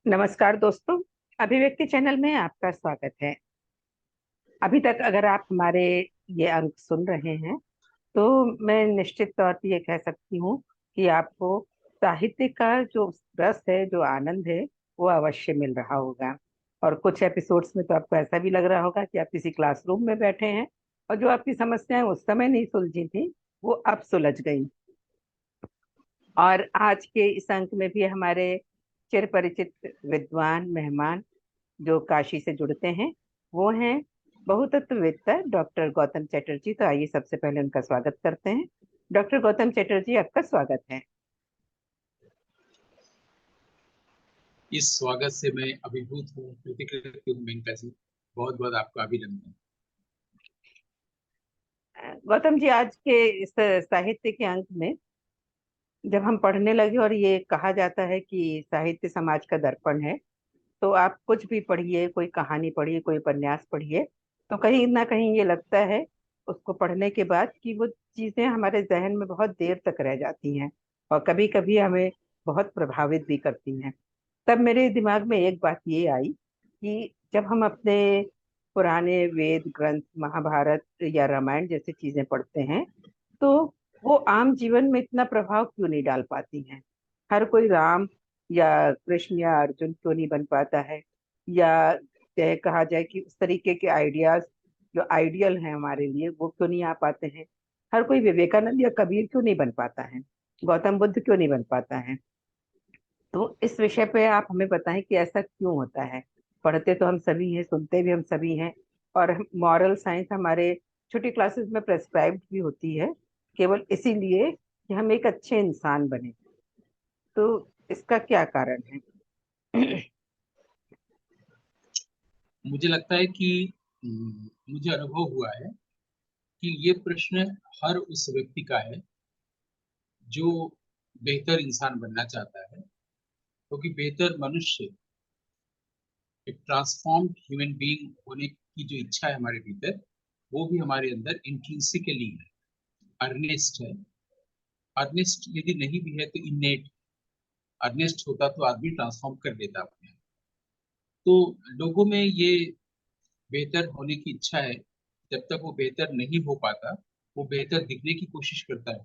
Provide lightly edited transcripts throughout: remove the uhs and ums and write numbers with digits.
नमस्कार दोस्तों। अभिव्यक्ति चैनल में आपका स्वागत है। अभी तक अगर आप हमारे ये अंक सुन रहे हैं तो मैं निश्चित तौर पे ये कह सकती हूँ कि आपको साहित्य का जो रस है, जो आनंद है, वो अवश्य मिल रहा होगा। और कुछ एपिसोड्स में तो आपको ऐसा भी लग रहा होगा कि आप किसी क्लासरूम में बैठे हैं और जो आपकी समस्याएं उस समय नहीं सुलझी थी वो अब सुलझ गई। और आज के इस अंक में भी हमारे चिर परिचित विद्वान मेहमान जो काशी से जुड़ते हैं वो हैं बहुतत्ववेत्ता डॉक्टर गौतम चटर्जी। तो आइए सबसे पहले उनका स्वागत करते हैं। डॉक्टर गौतम चटर्जी, आपका स्वागत है। इस स्वागत से मैं अभिभूत हूँ, प्रतिकृत हूँ मेनका जी। बहुत बहुत आपका अभिनंदन। गौतम जी, आज के इस साहित्य के अंक में जब हम पढ़ने लगे और ये कहा जाता है कि साहित्य समाज का दर्पण है, तो आप कुछ भी पढ़िए, कोई कहानी पढ़िए, कोई उपन्यास पढ़िए, तो कहीं ना कहीं ये लगता है उसको पढ़ने के बाद कि वो चीजें हमारे जहन में बहुत देर तक रह जाती हैं और कभी कभी हमें बहुत प्रभावित भी करती हैं। तब मेरे दिमाग में एक बात ये आई कि जब हम अपने पुराने वेद ग्रंथ, महाभारत या रामायण जैसी चीजें पढ़ते हैं, तो वो आम जीवन में इतना प्रभाव क्यों नहीं डाल पाती हैं। हर कोई राम या कृष्ण या अर्जुन क्यों नहीं बन पाता है, या चाहे कहा जाए कि उस तरीके के आइडियाज जो आइडियल हैं हमारे लिए वो क्यों नहीं आ पाते हैं। हर कोई विवेकानंद या कबीर क्यों नहीं बन पाता है, गौतम बुद्ध क्यों नहीं बन पाता है। तो इस विषय पे आप हमें बताएं कि ऐसा क्यों होता है। पढ़ते तो हम सभी हैं, सुनते भी हम सभी हैं, और मॉरल साइंस हमारे छोटी क्लासेस में प्रेस्क्राइब्ड भी होती है केवल इसीलिए कि हम एक अच्छे इंसान बने। तो इसका क्या कारण है? मुझे लगता है कि मुझे अनुभव हुआ है कि ये प्रश्न हर उस व्यक्ति का है जो बेहतर इंसान बनना चाहता है, क्योंकि बेहतर मनुष्य, एक ट्रांसफॉर्म्ड ह्यूमन बीइंग होने की जो इच्छा है हमारे भीतर, वो भी हमारे अंदर इंट्रिंसिकली है, अर्नेस्ट है। अर्नेस्ट यदि नहीं भी है तो इन्नेट। अर्नेस्ट होता तो आदमी ट्रांसफॉर्म कर देता अपने आप। तो लोगों में ये बेहतर होने की इच्छा है। जब तक वो बेहतर नहीं हो पाता, वो बेहतर दिखने की कोशिश करता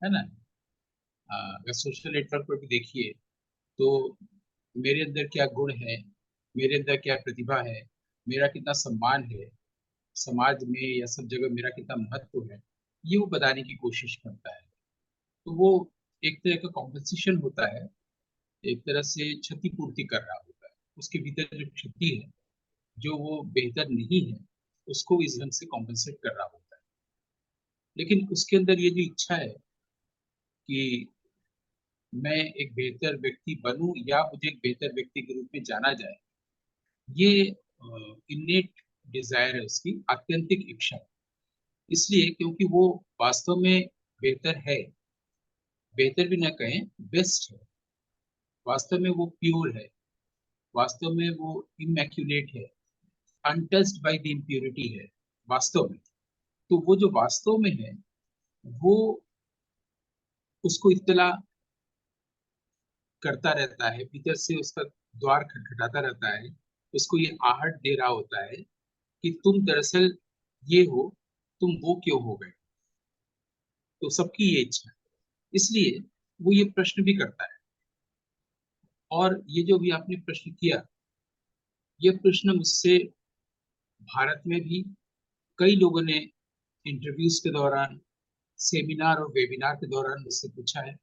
है ना। अगर सोशल नेटवर्क पर भी देखिए तो मेरे अंदर क्या गुण है, मेरे अंदर क्या प्रतिभा है, मेरा कितना सम्मान है समाज में या सब जगह, मेरा कितना महत्व है, ये वो बताने की कोशिश करता है। तो वो एक तरह का कॉम्पनसेशन होता है, एक तरह से क्षतिपूर्ति कर रहा होता है। उसके भीतर जो क्षति है, जो वो बेहतर नहीं है, उसको इस ढंग से कॉम्पनसेट कर रहा होता है। लेकिन उसके अंदर ये जो इच्छा है कि मैं एक बेहतर व्यक्ति बनूं या मुझे एक बेहतर व्यक्ति के रूप में जाना जाए, ये इन्नेट डिजायर है उसकी, आत्यंतिक इच्छा। इसलिए क्योंकि वो वास्तव में बेहतर है, बेहतर भी ना कहें, बेस्ट है। वास्तव में वो प्योर है, वास्तव में वो इमैक्युलेट है, अनटच्ड बाय द इम्प्योरिटी है वास्तव में। तो वो जो वास्तव में है, वो उसको इत्तला करता रहता है, भीतर से उसका द्वार खटखटाता रहता है, उसको ये आहट दे रहा होता है कि तुम दरअसल ये हो, तुम वो क्यों हो गए। तो सबकी ये इच्छा है, इसलिए वो ये प्रश्न भी करता है। और ये जो भी आपने प्रश्न किया, ये प्रश्न मुझसे भारत में भी कई लोगों ने इंटरव्यूज के दौरान, सेमिनार और वेबिनार के दौरान मुझसे पूछा है।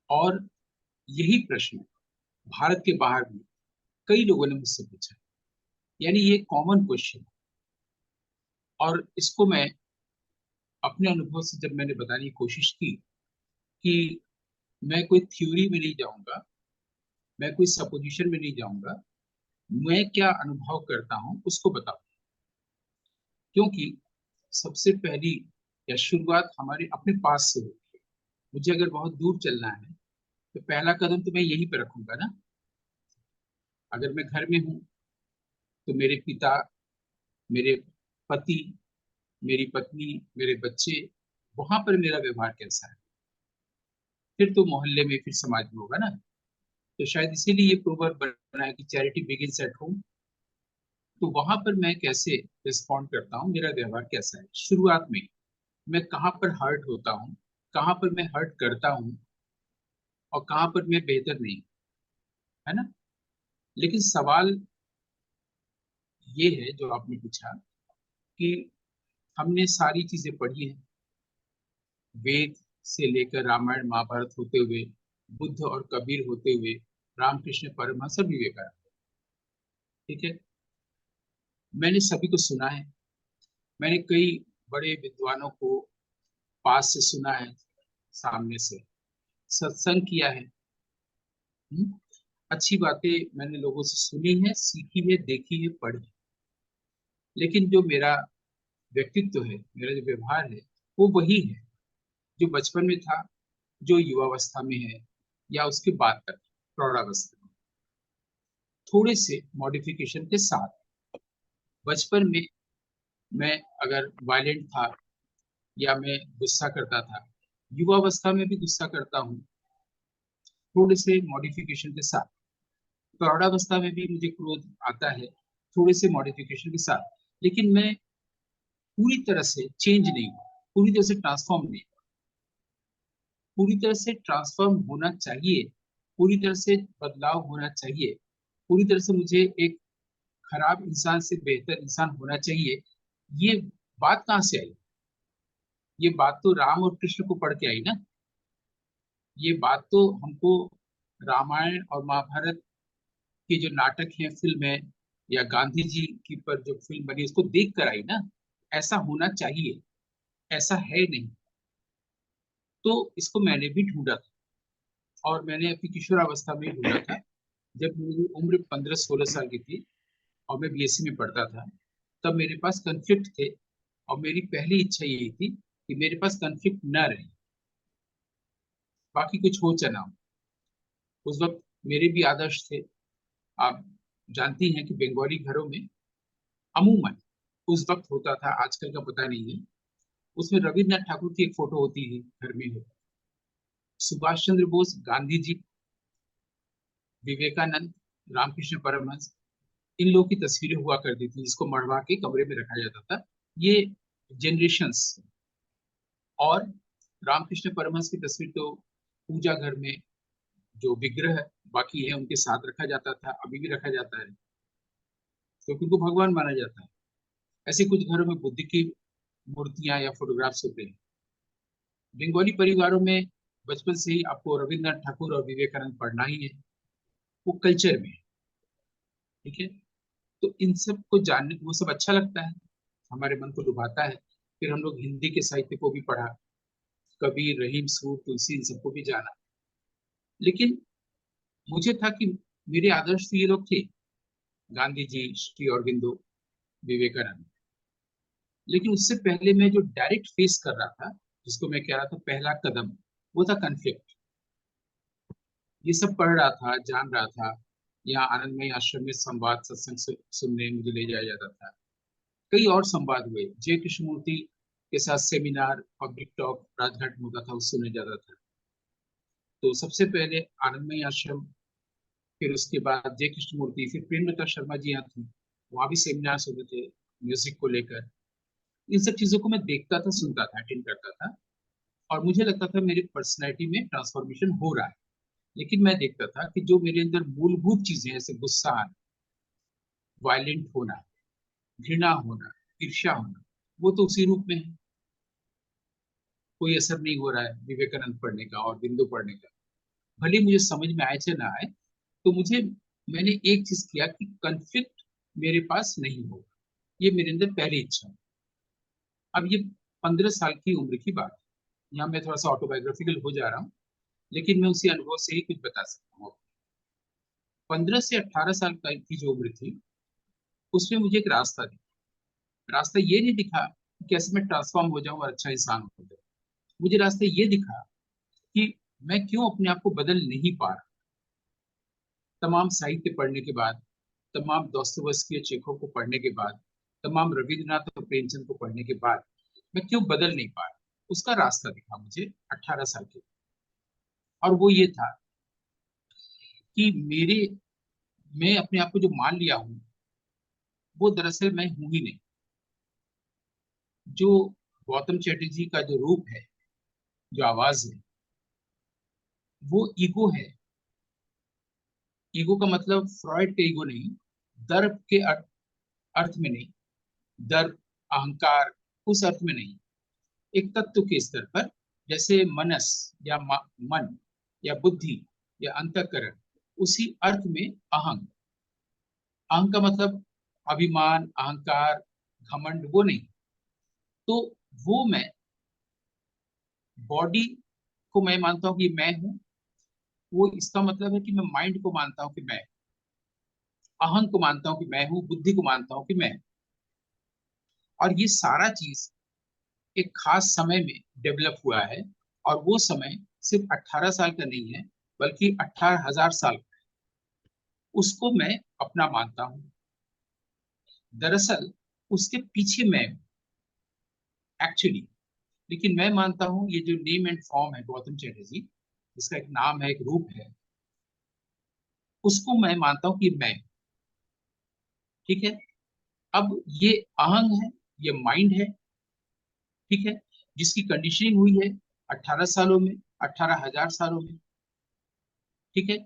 और यही प्रश्न भारत के बाहर भी कई लोगों ने मुझसे पूछा है। यानी ये कॉमन क्वेश्चन है। और इसको मैं अपने अनुभव से जब मैंने बताने की कोशिश की कि मैं कोई थ्योरी में नहीं जाऊंगा, मैं कोई सपोजिशन में नहीं जाऊंगा, मैं क्या अनुभव करता हूं उसको बताऊं। क्योंकि सबसे पहली या शुरुआत हमारे अपने पास से होती है। मुझे अगर बहुत दूर चलना है तो पहला कदम तो मैं यहीं पे रखूंगा ना। अगर मैं घर में हूँ तो मेरे पिता, मेरे पति, मेरी पत्नी, मेरे बच्चे, वहां पर मेरा व्यवहार कैसा है। फिर तो मोहल्ले में, फिर समाज में होगा ना। तो शायद इसीलिए ये प्रोवर्ब बना है कि चैरिटी बिगिंस एट होम। तो वहां पर मैं कैसे रिस्पॉन्ड करता हूँ, मेरा व्यवहार कैसा है शुरुआत में, मैं कहाँ पर हर्ट होता हूँ, कहाँ पर मैं हर्ट करता हूँ, और कहाँ पर मैं बेहतर नहीं, है ना। लेकिन सवाल ये है जो आपने पूछा कि हमने सारी चीजें पढ़ी हैं, वेद से लेकर रामायण महाभारत होते हुए, बुद्ध और कबीर होते हुए, रामकृष्ण परमहंस और विवेकानंद। ठीक है, मैंने सभी को सुना है, मैंने कई बड़े विद्वानों को पास से सुना है, सामने से सत्संग किया है। हम्म, अच्छी बातें मैंने लोगों से सुनी है, सीखी है, देखी है, पढ़ी। लेकिन जो मेरा व्यक्तित्व है, मेरा जो व्यवहार है, वो वही है जो बचपन में था, जो युवावस्था में है, या उसके बाद तक प्रौढ़ावस्था में, थोड़े से मॉडिफिकेशन के साथ। बचपन में मैं अगर वायलेंट था, या मैं गुस्सा करता था, युवावस्था में भी गुस्सा करता हूँ, थोड़े से मॉडिफिकेशन के साथ। प्रौढ़ावस्था में भी मुझे क्रोध आता है, थोड़े से मॉडिफिकेशन के साथ। लेकिन मैं पूरी तरह से चेंज नहीं हुआ, पूरी तरह से ट्रांसफॉर्म नहीं हुआ। पूरी तरह से ट्रांसफॉर्म होना चाहिए, पूरी तरह से बदलाव होना चाहिए, पूरी तरह से मुझे एक खराब इंसान से बेहतर इंसान होना चाहिए। ये बात कहाँ से आई? ये बात तो राम और कृष्ण को पढ़ के आई ना। ये बात तो हमको रामायण और महाभारत के जो नाटक हैं, फिल्म है, या गांधी जी की पर जो फिल्म बनी उसको देख कर आई ना। ऐसा होना चाहिए, ऐसा है नहीं। तो इसको मैंने भी ढूंढा था, और मैंने अपनी किशोरावस्था में ढूंढा था, जब मेरी उम्र 15-16 साल की थी और मैं बीएससी में पढ़ता था। तब मेरे पास कन्फ्लिक्ट थे, और मेरी पहली इच्छा यही थी कि मेरे पास कन्फ्लिक्ट न रहे, बाकी कुछ हो चाहे ना हो। उस वक्त मेरे भी आदर्श थे। आप जानती हैं कि बंगाली घरों में अमूमन उस वक्त होता था, आजकल का पता नहीं है, उसमें रविन्द्रनाथ ठाकुर की एक फोटो होती है घर में, हो सुभाष चंद्र बोस, गांधी जी, विवेकानंद, रामकृष्ण परमहंस, इन लोगों की तस्वीरें हुआ करती थी, जिसको मढ़वा के कमरे में रखा जाता था। ये जनरेशंस। और रामकृष्ण परमहंस की तस्वीर तो पूजा घर में जो विग्रह बाकी है उनके साथ रखा जाता था, अभी भी रखा जाता है, क्योंकि उनको भगवान माना जाता है। ऐसे कुछ घरों में बुद्ध की मूर्तियां या फोटोग्राफ्स होते हैं। बंगाली परिवारों में बचपन से ही आपको रविन्द्रनाथ ठाकुर और विवेकानंद पढ़ना ही है, वो कल्चर में है। ठीक है, तो इन सब को जानने वो सब अच्छा लगता है, हमारे मन को लुभाता है। फिर हम लोग हिंदी के साहित्य को भी पढ़ा, कबीर, रहीम, सूर, तुलसी, इन सबको भी जाना। लेकिन मुझे था कि मेरे आदर्श तो ये लोग थे, गांधी जी, श्री अरविंदो, विवेकानंद। लेकिन उससे पहले मैं जो डायरेक्ट फेस कर रहा था, जिसको मैं कह रहा था पहला कदम, वो था कन्फ्लिक्ट। ये सब पढ़ रहा था, जान रहा था। यहाँ आनंदमय आश्रम में संवाद सत्संग सुनने मुझे ले जाया जाता था। कई और संवाद हुए, जय कृष्णमूर्ति के साथ सेमिनार, पब्लिक टॉक राजघाट में होता था, उस सुनने जाता था। तो सबसे पहले आनंदमय आश्रम, फिर उसके बाद जय कृष्णमूर्ति, फिर प्रेमलता शर्मा जी यहाँ थी, वहां भी सेमिनार होते थे म्यूजिक को लेकर। इन सब चीजों को मैं देखता था, सुनता था, अटेंड करता था, और मुझे लगता था मेरी पर्सनैलिटी में ट्रांसफॉर्मेशन हो रहा है। लेकिन मैं देखता था कि जो मेरे अंदर मूलभूत चीजें हैं, जैसे गुस्सा आना, वायलेंट होना, घृणा होना, ईर्ष्या होना, वो तो उसी रूप में है। कोई असर नहीं हो रहा है विवेकानंद पढ़ने का और बिंदु पढ़ने का, भले मुझे समझ में आए चाहे ना आए। तो मुझे, मैंने एक चीज किया कि कन्फ्लिक्ट मेरे पास नहीं होगा, ये मेरे अंदर पहली इच्छा है। अब ये 15 साल की उम्र की बात है, यहाँ मैं थोड़ा सा ऑटोबायोग्राफिकल हो जा रहा हूँ, लेकिन मैं उसी अनुभव से ही कुछ बता सकता हूँ। 15 से 18 साल की जो उम्र थी, उसमें मुझे एक रास्ता दिखा। रास्ता ये नहीं दिखा कि कैसे मैं ट्रांसफॉर्म हो जाऊं और अच्छा इंसान हो जाऊं। मुझे रास्ता ये दिखा कि मैं क्यों अपने आप को बदल नहीं पा रहा। तमाम साहित्य पढ़ने के बाद, तमाम दोस्तोवस्की और चेखोव को पढ़ने के बाद, तमाम रविन्द्रनाथ और प्रेमचंद को पढ़ने के बाद, मैं क्यों बदल नहीं पा रहा। उसका रास्ता दिखा मुझे 18 साल के। और वो ये था कि मैं अपने आप को जो मान लिया हूँ वो दरअसल मैं हूं ही नहीं। जो गौतम चैटर्जी का जो रूप है, जो आवाज है, वो ईगो है। ईगो का मतलब फ्रॉइड के ईगो नहीं, दर्प के अर्थ में नहीं, दर्प, अहंकार, उस अर्थ में नहीं। एक तत्व के स्तर पर, जैसे मनस या मन या बुद्धि या अंतःकरण, उसी अर्थ में अहंग। अहंग का मतलब अभिमान, अहंकार, घमंड, वो नहीं। तो वो मैं, बॉडी को मैं मानता हूँ कि मैं हूँ, वो इसका मतलब है कि मैं माइंड को मानता हूँ कि मैं, अहंग को मानता हूँ कि मैं हूँ, बुद्धि को मानता हूँ कि मैं। और ये सारा चीज एक खास समय में डेवलप हुआ है। और वो समय सिर्फ 18 साल का नहीं है, बल्कि 18,000 साल का। उसको मैं अपना मानता हूँ। दरअसल उसके पीछे मैं एक्चुअली, लेकिन मैं मानता हूँ ये जो नेम एंड फॉर्म है गौतम चैटर्जी, जिसका एक नाम है, एक रूप है, उसको मैं मानता हूँ कि मैं। ठीक है। अब ये अहंग है, ये माइंड है। ठीक है। जिसकी कंडीशनिंग हुई है 18 सालों में, 18,000 सालों में। ठीक है।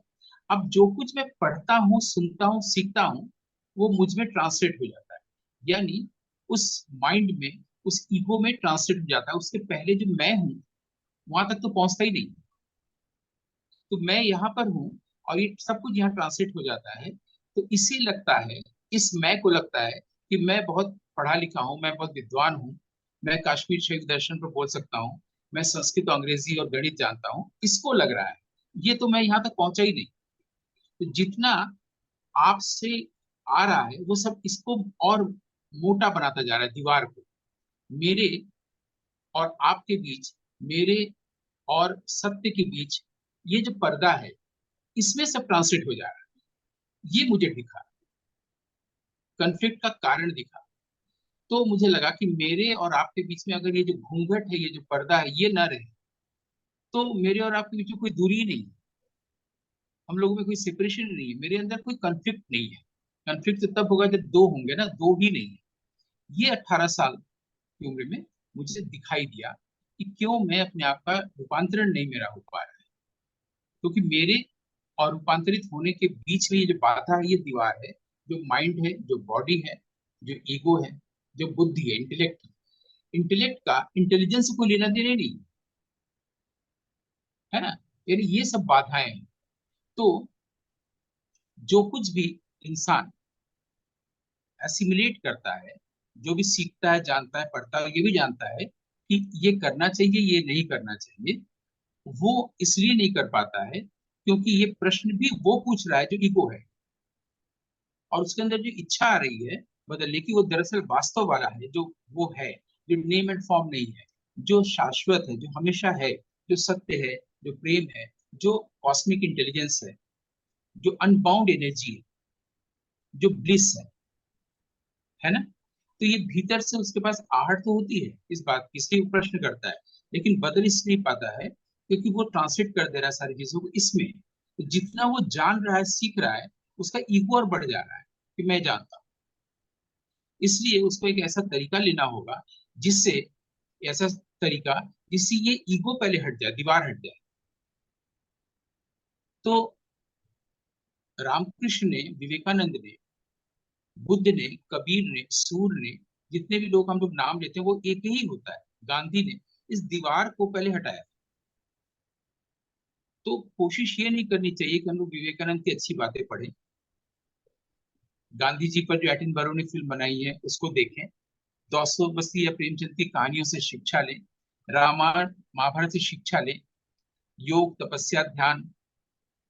अब जो कुछ मैं पढ़ता हूँ, सुनता हूँ, सीखता हूँ, वो मुझ में ट्रांसलेट हो जाता है। यानी उस माइंड में, उस ईगो में ट्रांसलेट हो जाता है। उसके पहले जो मैं हूँ वहां तक तो पहुंचता ही नहीं। तो मैं यहाँ पर हूँ और ये सब कुछ यहाँ ट्रांसलेट हो जाता है। तो इसे लगता है, इस मैं को लगता है कि मैं बहुत पढ़ा लिखा हूँ, मैं बहुत विद्वान हूँ, मैं काश्मीर शैव दर्शन पर बोल सकता हूँ, मैं संस्कृत, अंग्रेजी और गणित जानता हूँ, इसको लग रहा है। ये तो मैं यहाँ तक पहुंचा ही नहीं। तो जितना आपसे आ रहा है वो सब इसको और मोटा बनाता जा रहा है, दीवार को। मेरे और आपके बीच, मेरे और सत्य के बीच, ये जो पर्दा है, इसमें सब ट्रांसलेट हो जा रहा है। ये मुझे दिखा, कन्फ्लिक्ट का कारण दिखा। तो मुझे लगा कि मेरे और आपके बीच में अगर ये जो घूंघट है, ये जो पर्दा है, ये ना रहे, तो मेरे और आपके बीच में कोई दूरी ही नहीं है, हम लोगों में कोई सेपरेशन नहीं है, मेरे अंदर कोई कन्फ्लिक्ट नहीं है। कन्फ्लिक्ट तो तब होगा जब दो होंगे ना, दो ही नहीं है। ये 18 साल की उम्र में मुझे दिखाई दिया कि क्यों मैं अपने आप का रूपांतरण नहीं मेरा हो पा रहा है। क्योंकि मेरे और रूपांतरित होने के बीच में ये जो बाधा है, ये दीवार है, जो माइंड है, जो बॉडी है, जो ईगो है, जो बुद्धि है, इंटेलेक्ट। इंटेलेक्ट का इंटेलिजेंस से कोई लेना देना नहीं, है ना। यानी ये सब बाधाएं हैं। तो जो कुछ भी इंसान एसिमिलेट करता है, जो भी सीखता है, जानता है, पढ़ता है, ये भी जानता है कि ये करना चाहिए, ये नहीं करना चाहिए, वो इसलिए नहीं कर पाता है क्योंकि ये प्रश्न भी वो पूछ रहा है जो ईगो है। और उसके अंदर जो इच्छा आ रही है बदलने की, वो दरअसल वास्तव वाला है, जो वो है, जो नेम एंड फॉर्म नहीं है, जो शाश्वत है, जो हमेशा है, जो सत्य है, जो प्रेम है, जो कॉस्मिक इंटेलिजेंस है, जो अनबाउंड एनर्जी है, जो ब्लिस है ना। तो ये भीतर से उसके पास आहट तो होती है इस बात की, इसलिए वो प्रश्न करता है, लेकिन बदल इसलिए पाता है क्योंकि वो ट्रांसलेट कर दे रहा है सारी चीजों को इसमें। तो जितना वो जान रहा है, सीख रहा है, उसका ईगो और बढ़ जा रहा है कि मैं जानता हूँ। इसलिए उसको एक ऐसा तरीका लेना होगा जिससे, ऐसा तरीका जिससे ये ईगो पहले हट जाए, दीवार हट जाए। तो रामकृष्ण ने, विवेकानंद ने, बुद्ध ने, कबीर ने, सूर ने, जितने भी लोग हम लोग नाम लेते हैं, वो एक ही होता है। गांधी ने इस दीवार को पहले हटाया। तो कोशिश ये नहीं करनी चाहिए कि हम लोग विवेकानंद की अच्छी बातें पढ़ें, गांधी जी पर जो एटनबरो ने फिल्म बनाई है उसको देखें, दोस्तों या प्रेमचंद की कहानियों से शिक्षा लें, रामायण महाभारत से शिक्षा लें, योग, तपस्या, ध्यान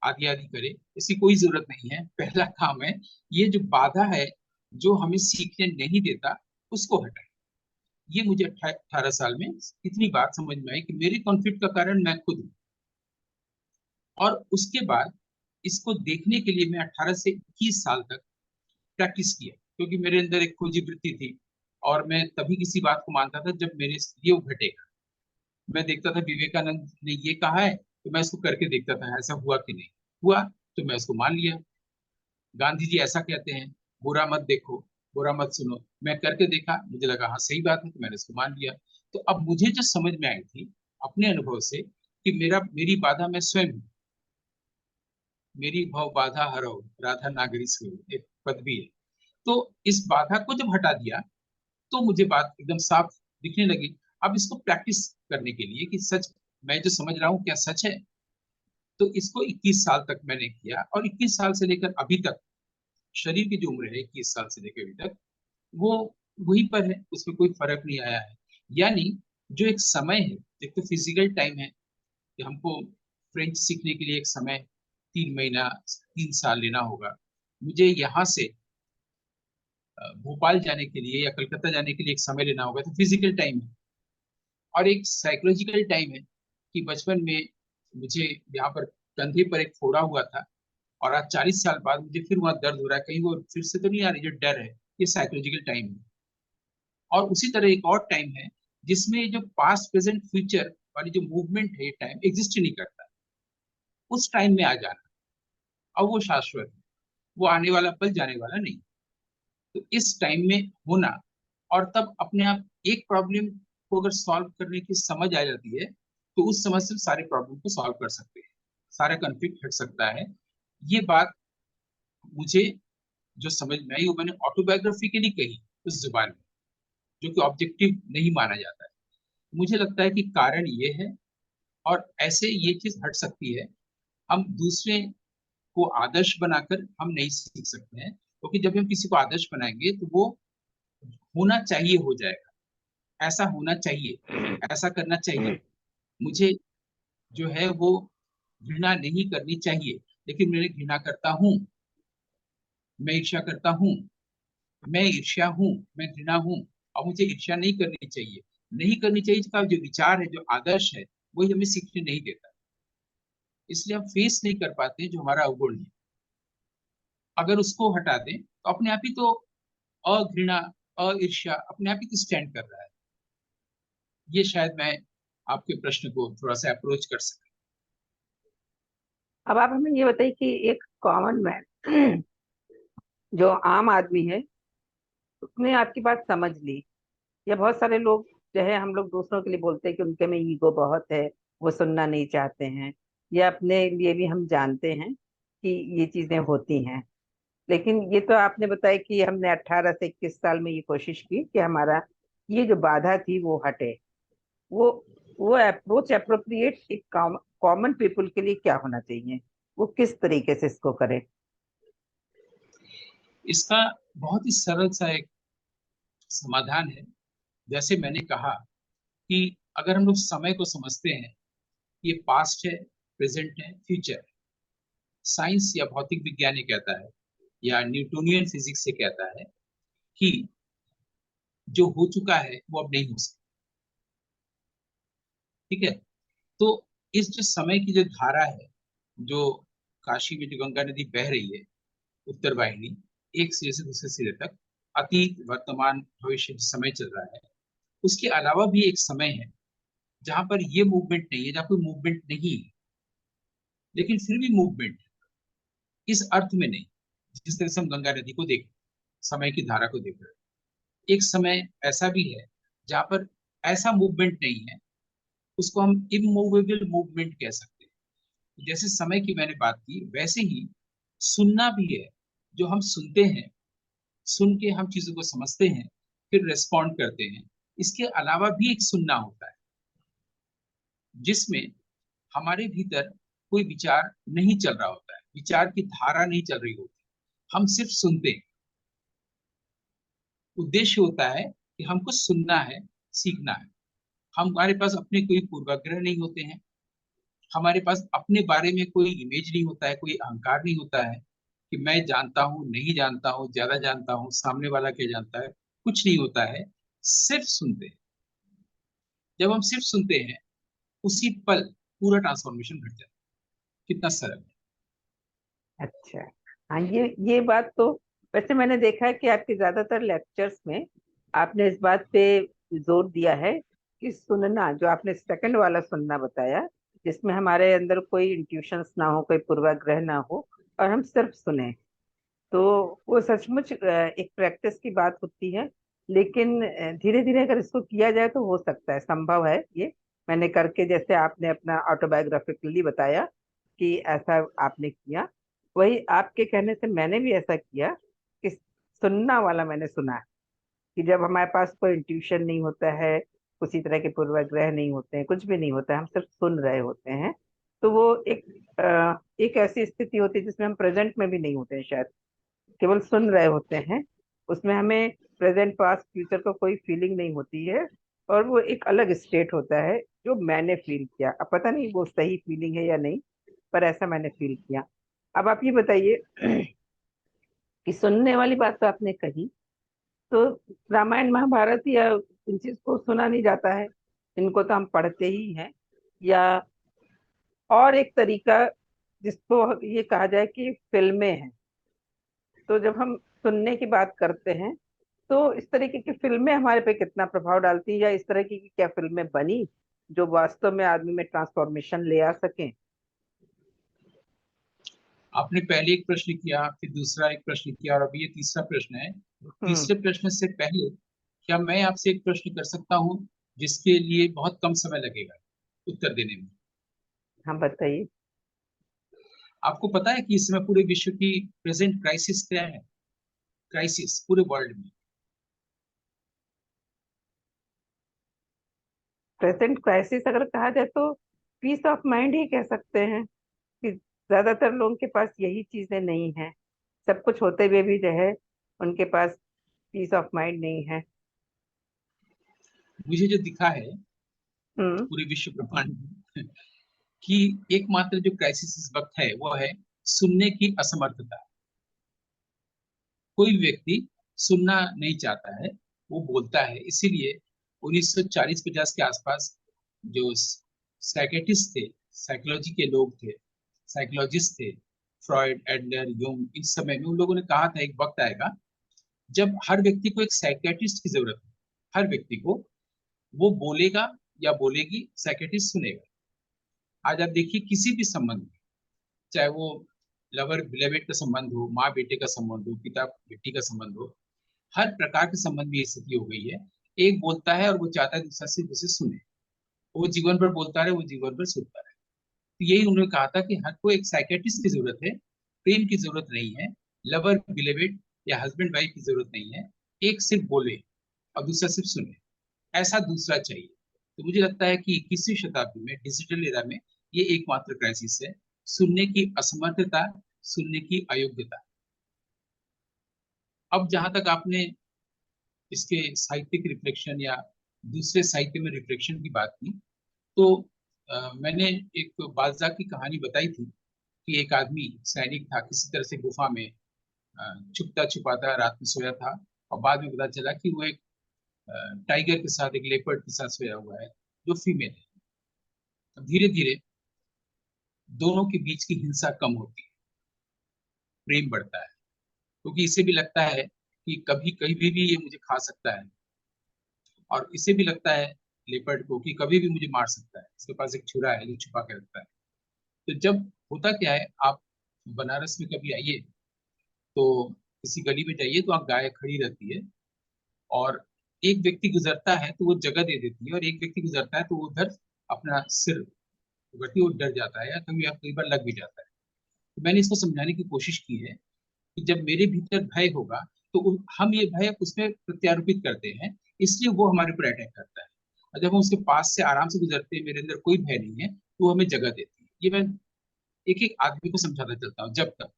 आदि आदि करें। इसकी कोई जरूरत नहीं है। पहला काम है, ये जो बाधा है, जो हमें सीखने नहीं देता, उसको हटाएं। ये मुझे 18 साल में इतनी बात समझ में आई कि मेरे कॉन्फ्लिक्ट का कारण मैं खुद हूँ। और उसके बाद इसको देखने के लिए मैं 18 से 21 साल तक प्रैक्टिस किया, क्योंकि मेरे अंदर एक खोजी वृत्ति थी। और मैं तभी किसी बात को मानता था जब मेरे लिए वो घटेगा। मैं देखता था विवेकानंद ने ये कहा है, तो मैं इसको करके देखता था ऐसा हुआ कि नहीं हुआ, तो मैं इसको मान लिया। गांधी जी ऐसा कहते हैं, बुरा मत देखो, बुरा मत सुनो। मैं करके देखा, मुझे लगा हाँ सही बात है, तो मैंने इसको मान लिया। तो अब मुझे जो समझ में आई थी अपने अनुभव से कि मेरी बाधा मैं स्वयं हूँ। मेरी भव बाधा हरो, राधा नागरी स्वयं, एक पद भी है। तो इस बाधा को जब हटा दिया तो मुझे बात एकदम साफ दिखने लगी। अब इसको प्रैक्टिस करने के लिए कि सच मैं जो समझ रहा हूँ क्या सच है, तो इसको 21 साल तक मैंने किया, और 21 साल से लेकर अभी तक शरीर की जो उम्र है 21 साल से लेकर अभी तक, वो वहीं पर है, उसमें कोई फर्क नहीं आया है। यानी जो एक समय है, एक तो फिजिकल टाइम है कि हमको फ्रेंच सीखने के लिए एक समय 3 महीना 3 साल लेना होगा। मुझे यहाँ से भोपाल जाने के लिए या कलकत्ता जाने के लिए एक समय लेना होगा, तो फिजिकल टाइम है। और एक साइकोलॉजिकल टाइम है कि बचपन में मुझे यहाँ पर कंधे पर एक फोड़ा हुआ था, और आज 40 साल बाद मुझे फिर वहां दर्द हो रहा है, कहीं वो फिर से तो नहीं आ रही, जो डर है, ये साइकोलॉजिकल टाइम है। और उसी तरह एक और टाइम है जिसमें जो पास्ट प्रेजेंट फ्यूचर वाली जो मूवमेंट है, ये टाइम एग्जिस्ट ही नहीं करता। उस टाइम में आ जाना, और वो शाश्वत है, वो आने वाला पल जाने वाला नहीं। तो इस टाइम में होना, और तब अपने आप एक प्रॉब्लम को अगर सॉल्व करने की समझ आ जाती है, तो उस समझ से सारे प्रॉब्लम को सॉल्व कर सकते हैं, सारा कन्फ्लिक्ट हट सकता है। ये बात मुझे जो समझ में आई वो मैंने ऑटोबायोग्राफिकली कही उस जुबान में, जो कि ऑब्जेक्टिव नहीं माना जाता है। मुझे लगता है कि कारण ये है, और ऐसे ये चीज हट सकती है। हम दूसरे को आदर्श बनाकर हम नहीं सीख सकते हैं, क्योंकि जब हम किसी को आदर्श बनाएंगे तो वो होना चाहिए हो जाएगा, ऐसा होना चाहिए, ऐसा करना चाहिए। मुझे जो है वो घृणा नहीं करनी चाहिए, लेकिन मैं घृणा करता हूँ, मैं ईर्ष्या करता हूँ, मैं ईर्ष्या हूँ, मैं घृणा हूँ, और मुझे ईर्ष्या नहीं करनी चाहिए। नहीं करनी चाहिए का जो विचार है, जो आदर्श है, वही हमें सीखने नहीं देता। इसलिए हम फेस नहीं कर पाते हैं जो हमारा अवगुण है। अगर उसको हटा दें तो अपने आप ही तो अघृणा, अईर्ष्या अपने आप ही स्टैंड कर रहा है। ये शायद मैं आपके प्रश्न को थोड़ा सा अप्रोच कर सकूं। अब आप हमें ये बताइए कि एक कॉमन मैन जो आम आदमी है, उसने आपकी बात समझ ली, या बहुत सारे लोग जो है, हम लोग दूसरों के लिए बोलते हैं कि उनके में ईगो बहुत है, वो सुनना नहीं चाहते हैं, या अपने लिए भी हम जानते हैं कि ये चीजें होती हैं। लेकिन ये तो आपने बताया कि हमने 18 से 21 साल में ये कोशिश की कि हमारा ये जो बाधा थी वो हटे। वो वो अप्रोच अप्रोप्रिएट एक कॉमन पीपल के लिए क्या होना चाहिए, वो किस तरीके से इसको करे? इसका बहुत ही सरल सा एक समाधान है। जैसे मैंने कहा कि अगर हम लोग समय को समझते हैं, ये पास्ट है, प्रेजेंट है, फ्यूचर है। साइंस या भौतिक विज्ञान ये कहता है, या न्यूटोनियन फिजिक्स से कहता है कि जो हो चुका है वो अब नहीं हो सकता। ठीक है। तो इस जो समय की जो धारा है, जो काशी में जो गंगा नदी बह रही है, उत्तर वाहिनी, एक सिरे से दूसरे सिरे तक, अतीत वर्तमान भविष्य जो समय चल रहा है, उसके अलावा भी एक समय है जहां पर ये मूवमेंट नहीं है, जहां कोई मूवमेंट नहीं है, लेकिन फिर भी मूवमेंट इस अर्थ में नहीं, जिस तरह से हम गंगा नदी को देख, समय की धारा को देख रहे हैं। एक समय ऐसा भी है जहां पर ऐसा मूवमेंट नहीं है, उसको हम इमूवेबल मूवमेंट कह सकते हैं। जैसे समय की मैंने बात की, वैसे ही सुनना भी है। जो हम सुनते हैं, सुन के हम चीजों को समझते हैं, फिर रेस्पॉन्ड करते हैं। इसके अलावा भी एक सुनना होता है, जिसमें हमारे भीतर कोई विचार नहीं चल रहा होता है, विचार की धारा नहीं चल रही होती, हम सिर्फ सुनते हैं। उद्देश्य होता है कि हमको सुनना है, सीखना है। हमारे पास अपने कोई पूर्वाग्रह नहीं होते हैं, हमारे पास अपने बारे में कोई इमेज नहीं होता है, कोई अहंकार नहीं होता है कि मैं जानता हूँ, नहीं जानता हूँ, ज्यादा जानता हूँ, सामने वाला क्या जानता है, कुछ नहीं होता है। सिर्फ सुनते हैं। जब हम सिर्फ सुनते हैं, उसी पल पूरा ट्रांसफॉर्मेशन घट जाता है। कितना सरल है। अच्छा। हाँ, ये बात तो, वैसे मैंने देखा है कि आपके ज्यादातर लेक्चर्स में आपने इस बात पे जोर दिया है कि सुनना, जो आपने सेकंड वाला सुनना बताया, जिसमें हमारे अंदर कोई इंट्यूशंस ना हो, कोई पूर्वाग्रह ना हो, और हम सिर्फ सुने। तो वो सचमुच एक प्रैक्टिस की बात होती है। लेकिन धीरे धीरे अगर इसको किया जाए तो हो सकता है, संभव है ये। मैंने करके, जैसे आपने अपना ऑटोबायोग्राफिकली बताया कि ऐसा आपने किया, वही आपके कहने से मैंने भी ऐसा किया कि सुनना वाला मैंने सुना, कि जब हमारे पास कोई इंट्यूशन नहीं होता है, किसी तरह के पूर्वाग्रह नहीं होते हैं, कुछ भी नहीं होता है, हम सिर्फ सुन रहे होते हैं, तो वो एक ऐसी स्थिति होती है जिसमें हम प्रेजेंट में भी नहीं होते हैं शायद, केवल सुन रहे होते हैं। उसमें हमें प्रेजेंट पास्ट फ्यूचर को कोई फीलिंग नहीं होती है, और वो एक अलग स्टेट होता है जो मैंने फील किया। अब पता नहीं वो सही फीलिंग है या नहीं, पर ऐसा मैंने फील किया। अब आप ये बताइए कि सुनने वाली बात तो आपने कही, तो रामायण महाभारत या इन चीज को सुना नहीं जाता है, इनको तो हम पढ़ते ही हैं। या और एक तरीका जिसको ये कहा जाए कि फिल्में हैं, तो जब हम सुनने की बात करते हैं, तो इस तरीके की फिल्में हमारे पे कितना प्रभाव डालती है, या इस तरह की क्या फिल्में बनी जो वास्तव में आदमी में ट्रांसफॉर्मेशन ले आ सके? आपने पहले एक प्रश्न किया, फिर दूसरा एक प्रश्न किया, और अभी ये तीसरा प्रश्न है। हम्म। तीसरे प्रश्न से पहले क्या मैं आपसे एक प्रश्न कर सकता हूँ जिसके लिए बहुत कम समय लगेगा उत्तर देने में? हम बताइए। आपको पता है कि इस समय पूरे विश्व की प्रेजेंट क्राइसिस क्या है? क्राइसिस पूरे वर्ल्ड में। प्रेजेंट क्राइसिस अगर कहा जाए तो पीस ऑफ माइंड ही कह सकते हैं, कि ज्यादातर लोगों के पास यही चीजें नहीं है। सब कुछ होते हुए भी जो है, उनके पास पीस ऑफ माइंड नहीं है। मुझे जो दिखा है हम्म। पूरे विश्व ब्रह्मांड में कि एकमात्र जो क्राइसिस इस वक्त है वो है सुनने की असमर्थता। कोई व्यक्ति सुनना नहीं चाहता है, वो बोलता है। इसीलिए 1940-50 के आसपास जो साइकेटिस्ट थे, साइकोलॉजी के लोग थे, साइकोलॉजिस्ट थे, फ्रॉइड, एडलर, यूंग, इस समय में उन लोगों ने कहा था एक वक्त आएगा जब हर व्यक्ति को एक साइकेटिस्ट की जरूरत है। हर व्यक्ति को, वो बोलेगा या बोलेगी, साइकेटिस्ट सुनेगा। आज आप देखिए किसी भी संबंध में, चाहे वो लवर बिलेवेट का संबंध हो, माँ बेटे का संबंध हो, पिता बेटी का संबंध हो, हर प्रकार के संबंध में ये स्थिति हो गई है। एक बोलता है और वो चाहता है दूसरा से उसे सुने। वो जीवन भर बोलता रहे, वो जीवन भर सुनता रहे। तो यही उन्होंने कहा था कि हर को एक साइकेट्रिस्ट की जरूरत है, प्रेम की जरूरत नहीं है, लवर बिलेवेट या हस्बैंड वाइफ की जरूरत नहीं है। एक सिर्फ बोले और दूसरा सिर्फ सुने, ऐसा दूसरा चाहिए। तो मुझे लगता है कि 21वीं शताब्दी में, डिजिटल एरा में, ये एकमात्र क्राइसिस है, सुनने की असमर्थता, सुनने की अयोग्यता। अब जहां तक आपने इसके साहित्यिक रिफ्लेक्शन या दूसरे साहित्य में रिफ्लेक्शन की बात की, तो मैंने एक बादशाह की कहानी बताई थी कि एक आदमी सैनिक था, किसी तरह से गुफा में छुपता छुपाता रात में सोया था, और बाद में पता चला कि वो एक टाइगर के साथ, एक लेपर्ड के साथ सोया हुआ है जो फीमेल है। अब धीरे धीरे दोनों के बीच की हिंसा कम होती है, प्रेम बढ़ता है, क्योंकि इसे भी लगता है कि कभी कहीं भी ये मुझे खा सकता है, और इसे भी लगता है लेपर्ड को कि कभी भी मुझे मार सकता है, इसके पास एक छुरा है जो छुपा के रखता है। तो जब होता क्या है, आप बनारस में कभी आइए तो किसी गली में जाइए तो आप गाय खड़ी रहती है, और एक व्यक्ति गुजरता है तो वो जगह दे देती है, और एक व्यक्ति गुजरता है तो वो उधर अपना सिर उगड़ती, वो डर जाता है, या कई बार लग भी जाता है। तो मैंने इसको समझाने की कोशिश की है कि जब मेरे भीतर भय होगा तो हम ये भय उसमें प्रत्यारोपित करते हैं, इसलिए वो हमारे ऊपर अटैक करता है। और जब हम उसके पास से आराम से गुजरते हैं, मेरे अंदर कोई भय नहीं है, तो वो हमें जगह देती है। ये मैं एक एक आदमी को समझाता चलता हूँ जब तक।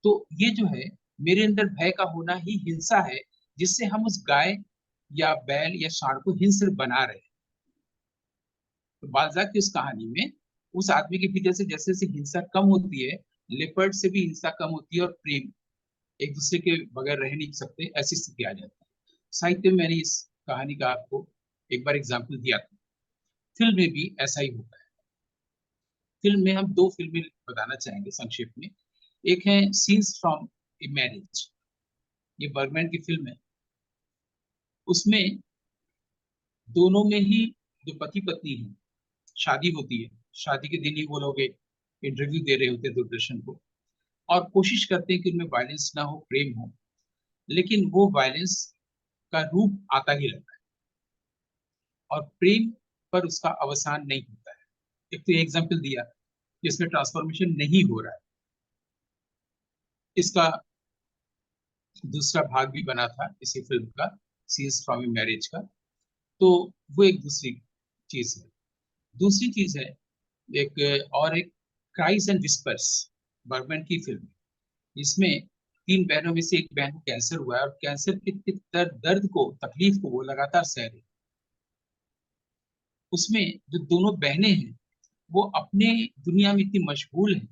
तो ये जो है, मेरे अंदर भय का होना ही हिंसा है, जिससे हम उस गाय या बैल या सांड को हिंस्र बना रहे हैं। तो बालजाक की उस कहानी में उस आदमी के भीतर से जैसे जैसे हिंसा कम होती है, लेपर्ड से भी हिंसा कम होती है, और प्रेम, एक दूसरे के बगैर रह नहीं सकते, ऐसी स्थिति आ जाती है। साहित्य में मैंने इस कहानी का आपको एक बार एग्जाम्पल दिया था। फिल्म में भी ऐसा ही होता है। फिल्म में हम दो फिल्में बताना चाहेंगे संक्षेप में। एक है सीन्स फ्रॉम ए मैरिज, ये बर्गमैन की फिल्म है। उसमें दोनों में ही जो पति पत्नी है, शादी होती है, शादी के दिन ही वो लोग एक इंटरव्यू दे रहे होते हैं दूरदर्शन को, और कोशिश करते हैं कि उनमें वायलेंस ना हो, प्रेम हो, लेकिन वो वायलेंस का रूप आता ही रहता है और प्रेम पर उसका अवसान नहीं होता है। एक तो एग्जाम्पल दिया जिसमें ट्रांसफॉर्मेशन नहीं हो रहा है, इसका दूसरा भाग भी बना था इसी फिल्म का, सीन्स फ्रॉम ए मैरिज का। तो वो एक दूसरी चीज है। दूसरी चीज है एक और एक क्राइज एंड विस्पर्स, बर्गमैन की फिल्म, जिसमें तीन बहनों में से एक बहन को कैंसर हुआ है और कैंसर के दर्द को, तकलीफ को वो लगातार सह रही है। उसमें जो दोनों बहनें हैं वो अपने दुनिया में इतनी मशगूल हैं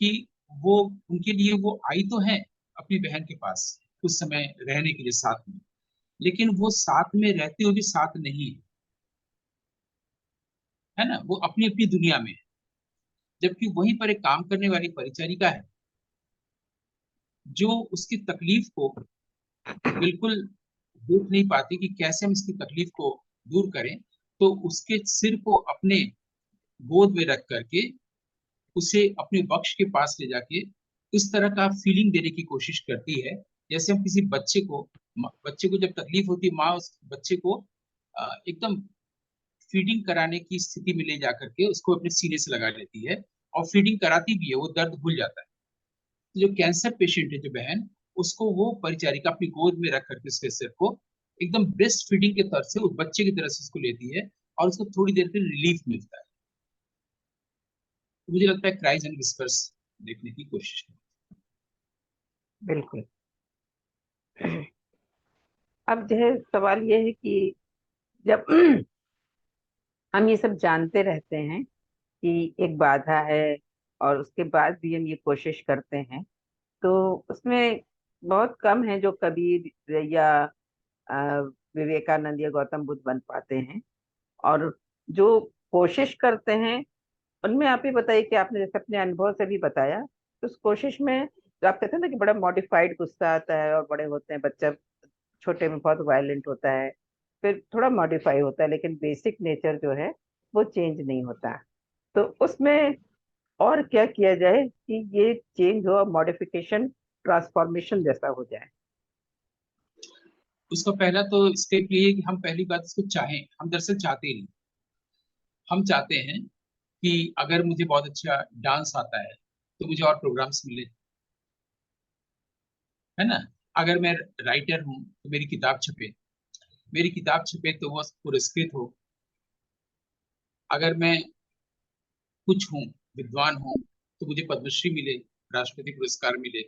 कि वो, उनके लिए वो आई तो है अपनी बहन के पास कुछ समय रहने के लिए साथ में, लेकिन वो साथ में रहते हुए भी साथ नहीं है, है ना, वो अपनी अपनी दुनिया में है। जबकि वहीं पर एक काम करने वाली परिचारिका है जो उसकी तकलीफ को बिल्कुल देख नहीं पाती कि कैसे हम इसकी तकलीफ को दूर करें, तो उसके सिर को अपने गोद में रख करके उसे अपने वक्ष के पास ले जाके इस तरह का फीलिंग देने की कोशिश करती है, जैसे हम किसी बच्चे को जब तकलीफ होती है, माँ उस बच्चे को एकदम फीडिंग कराने की स्थिति में ले जा करके उसको अपने सीने से लगा लेती है और फीडिंग कराती भी है, वो दर्द भूल जाता है। तो जो कैंसर पेशेंट है जो बहन, उसको वो परिचारिका अपनी गोद में रख करके उसके सिर को एकदम ब्रेस्ट फीडिंग के तरह से उस बच्चे की तरह से उसको लेती है और उसको थोड़ी देर के रिलीफ मिलता है। तो मुझे लगता है क्राइज एंड विस्पर्स देखने की कोशिश करें। बिल्कुल। अब जो है सवाल ये है कि जब हम ये सब जानते रहते हैं कि एक बाधा है और उसके बाद भी हम ये कोशिश करते हैं, तो उसमें बहुत कम है जो कबीर या अ, विवेकानंद या गौतम बुद्ध बन पाते हैं। और जो कोशिश करते हैं उनमें आप ही बताइए कि आपने जैसे अपने अनुभव से भी बताया, तो उस कोशिश में जो आप कहते हैं ना कि बड़ा मॉडिफाइड गुस्सा आता है और बड़े होते हैं, बच्चा छोटे में बहुत वायलेंट होता है, फिर थोड़ा मॉडिफाई होता है, लेकिन बेसिक नेचर जो है वो चेंज नहीं होता। तो उसमें और क्या किया जाए कि ये चेंज हो, मॉडिफिकेशन ट्रांसफॉर्मेशन जैसा हो जाए। उसका पहला तो स्टेप ये है कि हम पहली बात इसको चाहें। हम दरअसल चाहते ही नहीं, हम चाहते हैं कि अगर मुझे बहुत अच्छा डांस आता है तो मुझे और प्रोग्राम्स मिले, है ना। अगर मैं राइटर हूँ तो मेरी किताब छपे, मेरी किताब छपे तो वो पुरस्कृत हो। अगर मैं कुछ हूँ, विद्वान हूँ, तो मुझे पद्मश्री मिले, राष्ट्रपति पुरस्कार मिले।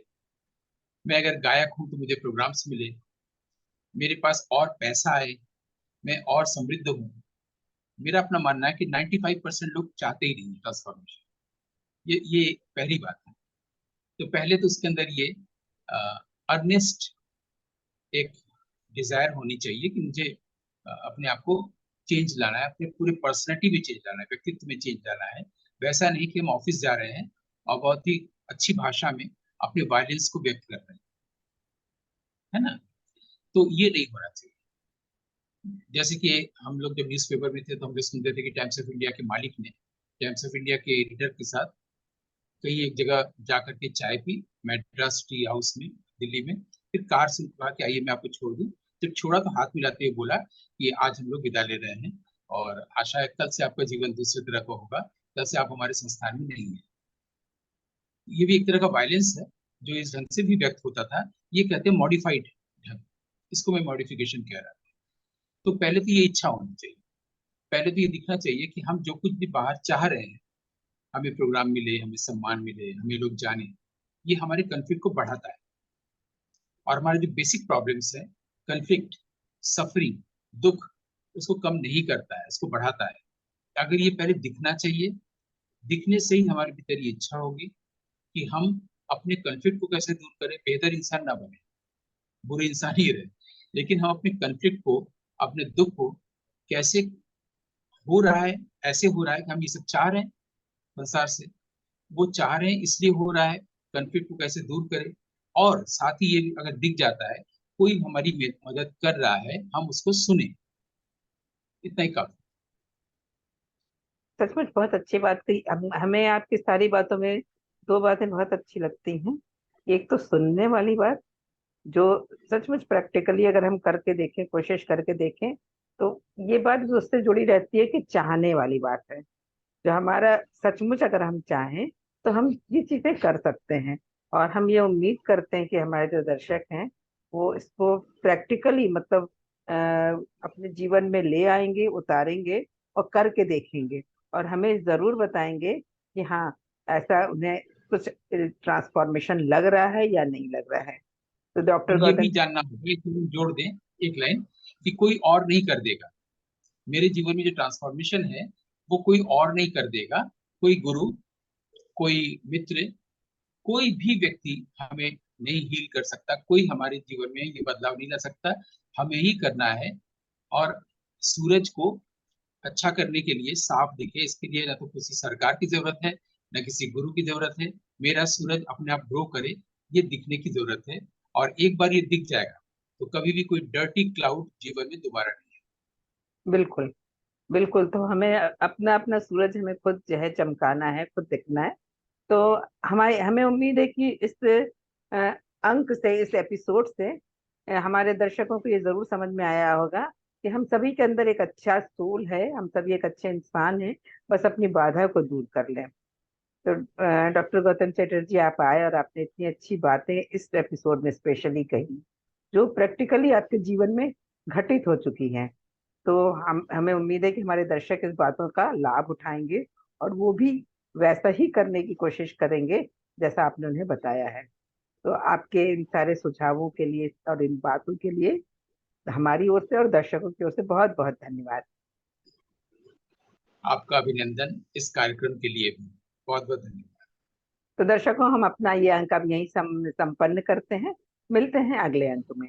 मैं अगर गायक हूँ तो मुझे प्रोग्राम्स मिले, मेरे पास और पैसा आए, मैं और समृद्ध हूँ। मेरा अपना मानना है कि 95% लोग चाहते ही नहीं ट्रांसफॉर्मेशन। ये पहली बात है। तो पहले तो उसके अंदर ये अर्नेस्ट एक डिजायर होनी चाहिए कि मुझे अपने आप को चेंज लाना है, अपने पूरे पर्सनैलिटी में चेंज लाना है, व्यक्तित्व में चेंज लाना है। वैसा नहीं कि हम ऑफिस जा रहे हैं और बहुत ही अच्छी भाषा में अपने वायलेंस को व्यक्त कर रहे हैं, है ना। तो ये नहीं होना चाहिए। जैसे कि हम लोग जब न्यूज़पेपर में थे तो हम लोग सुनते थे कि टाइम्स ऑफ इंडिया के मालिक ने टाइम्स ऑफ इंडिया के एडिटर के साथ कहीं एक जगह जाकर के चाय पी, मेड्रास टी हाउस में दिल्ली में। फिर कार से कहा कि आइए मैं आपको छोड़ दूं। जब छोड़ा तो हाथ मिलाते हुए बोला कि आज हम लोग विदा ले रहे हैं और आशा है कल से आपका जीवन दूसरे तरह का होगा, कल से आप हमारे संस्थान में नहीं है। ये भी एक तरह का वायलेंस है जो इस ढंग से भी व्यक्त होता था। ये कहते हैं मॉडिफाइड ढंग, इसको मैं मॉडिफिकेशन कह रहा था। तो पहले तो ये इच्छा होनी चाहिए, पहले तो ये दिखना चाहिए कि हम जो कुछ भी बाहर चाह रहे हैं, हमें प्रोग्राम मिले, हमें सम्मान मिले, हमें लोग जाने, ये हमारे कॉन्फ्लिक्ट को बढ़ाता है। और हमारे जो बेसिक प्रॉब्लम्स है, कॉन्फ्लिक्ट, सफरिंग, दुख, उसको कम नहीं करता है, उसको बढ़ाता है। अगर ये पहले दिखना चाहिए, दिखने से ही हमारे भीतर ये इच्छा होगी कि हम अपने कॉन्फ्लिक्ट को कैसे दूर करें, बेहतर इंसान ना बने, बुरे इंसान ही रहे, लेकिन हम अपने कॉन्फ्लिक्ट को, अपने दुख को कैसे, हो रहा है, ऐसे हो रहा है कि हम ये सब चाह रहे हैं संसार से, वो चाह रहे हैं इसलिए हो रहा है, कॉन्फ्लिक्ट को कैसे दूर करें। और साथ ही ये भी अगर दिख जाता है कोई हमारी मदद कर रहा है, हम उसको सुने, इतना ही काफी। सचमुच बहुत अच्छी बात कही। हमें आपकी सारी बातों में दो बातें बहुत अच्छी लगती हैं। एक तो सुनने वाली बात, जो सचमुच प्रैक्टिकली अगर हम करके देखें, कोशिश करके देखें, तो ये बात भी उससे जुड़ी रहती है कि चाहने वाली बात है। जो हमारा सचमुच अगर हम चाहें तो हम ये चीजें कर सकते हैं। और हम ये उम्मीद करते हैं कि हमारे जो दर्शक हैं वो इसको प्रैक्टिकली मतलब अपने जीवन में ले आएंगे, उतारेंगे और करके देखेंगे। और हमें जरूर बताएंगे कि हाँ, ऐसा उन्हें कुछ ट्रांसफॉर्मेशन लग रहा है या नहीं लग रहा है। तो डॉक्टर और ये गौतम। भी जानना होगा, इसमें जोड़ दें एक लाइन, कि कोई और नहीं कर देगा। मेरे जीवन में जो ट्रांसफॉर्मेशन है वो कोई और नहीं कर देगा। कोई गुरु, कोई मित्र, कोई भी व्यक्ति हमें नहीं हील कर सकता। कोई हमारे जीवन में ये बदलाव नहीं ला सकता, हमें ही करना है। और सूरज को अच्छा करने के लिए, साफ दिखे इसके लिए, ना तो किसी सरकार की जरूरत है, ना किसी गुरु की जरूरत है। मेरा सूरज अपने आप ग्रो करे, ये दिखने की जरूरत है। और एक बार ये दिख जाएगा तो कभी भी कोई डर्टी क्लाउड जीवन में दोबारा नहीं बिल्कुल। बिल्कुल, तो हमें अपना अपना सूरज हमें खुद जो है चमकाना है, खुद दिखना है। तो हमारे हमें उम्मीद है कि इस अ, अंक से, इस एपिसोड से हमारे दर्शकों को ये जरूर समझ में आया होगा कि हम सभी के अंदर एक अच्छा सोल है, हम सभी एक अच्छे इंसान हैं। बस अपनी बाधा को दूर कर लें। तो डॉक्टर गौतम चटर्जी, आप आए और आपने इतनी अच्छी बातें इस एपिसोड में स्पेशली कही, जो प्रैक्टिकली आपके जीवन में घटित हो चुकी हैं। तो हम हमें उम्मीद है कि हमारे दर्शक इस बातों का लाभ उठाएंगे और वो भी वैसा ही करने की कोशिश करेंगे जैसा आपने उन्हें बताया है। तो आपके इन सारे सुझावों के लिए और इन बातों के लिए हमारी ओर से और दर्शकों की ओर से बहुत बहुत धन्यवाद। है। आपका अभिनंदन इस कार्यक्रम के लिए भी। बहुत बहुत धन्यवाद। तो दर्शकों, हम अपना ये अंक अब यहीं संपन्न करते हैं। मिलते हैं अगले अंक में।